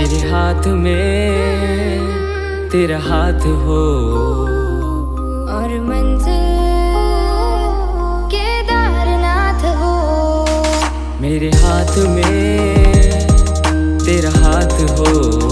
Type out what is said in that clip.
मेरे हाथ में तेरा हाथ हो और मंजिल केदारनाथ हो। मेरे हाथ में तेरा हाथ हो।